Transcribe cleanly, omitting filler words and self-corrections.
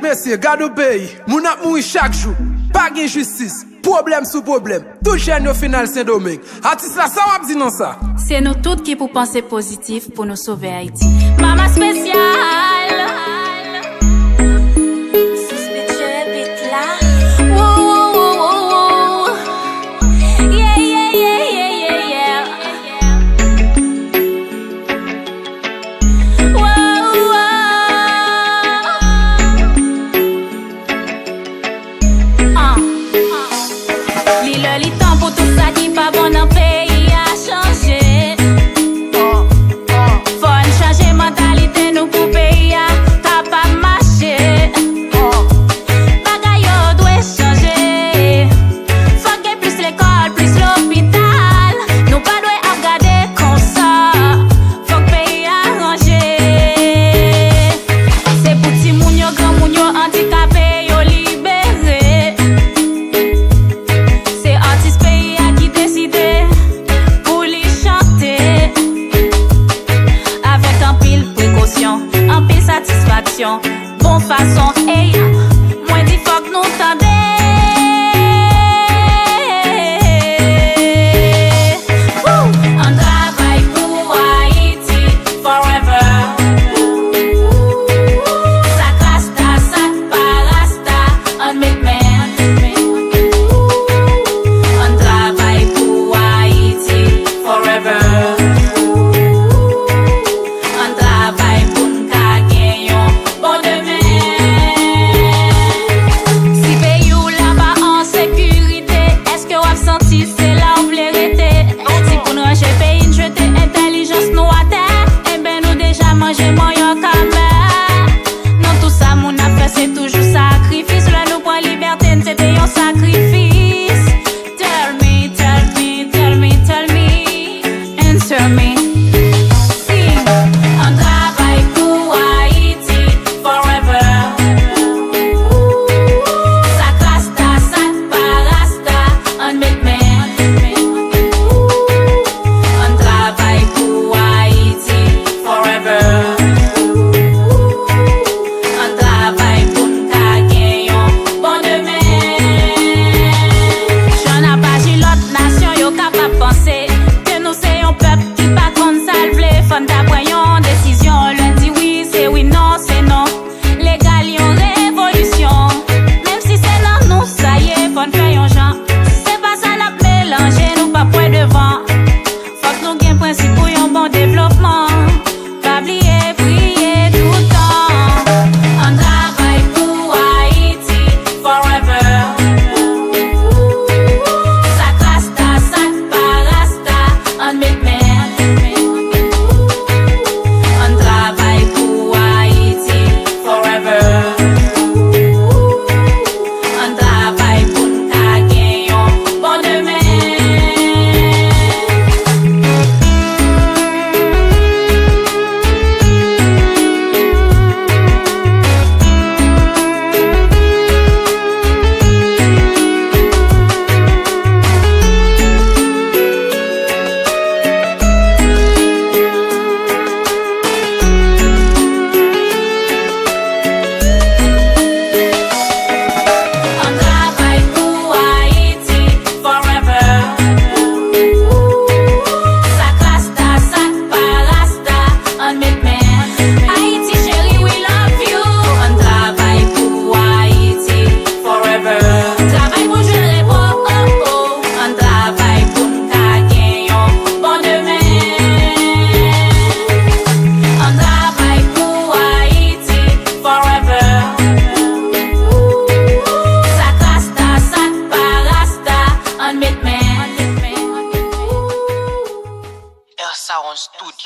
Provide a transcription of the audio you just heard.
messieurs, garde au pays. Moun ap mouri chaque jour. Pas d'injustice. Problème sous problème. Tout chaîne au final Saint-Domingue. Artiste là, ça va dire non ça. C'est nous toutes qui pour penser positif pour nous sauver Haïti. Maman spéciale. Le temps pour tout ça qui pas bon dans le pays a changé. Faut changer mentalité nous pour pays a t'as pas marché. Bagay yo doit changer. Faut que plus l'école, plus l'hôpital. Nous pas doit regarder comme ça. Faut que pays a rangé. C'est pour ti moun yo grand moun yo handicapé yo libéré. En pile satisfaction, bon façon, hey, moi dit faut que nous tendez. On travaille pour Haïti forever. Ça rasta, ça pas rasta, on make man. On travaille pour Haïti forever. Manger moyen comme non tout ça mon affaire c'est toujours sacrifice là nous prend liberté c'était un sacrifice. Tell me, tell me, tell me, tell me, answer me. Sing. On travaille pour Haïti forever. Ça rasta, ça pas rasta, on make man. On travaille pour Haïti forever. Décision, lundi oui, c'est oui, non, c'est non. Légal, yon révolution. Même si c'est non, nous, ça y est, faut faire yon genre. C'est pas ça, n'a mélangé, nous pas point devant. Faut que nous gain principe pour yon bon développement. Pas oublier, prier tout le temps. On travaille pour Haïti forever. Ça rasta, ça pas rasta, on make man. Sound Studio.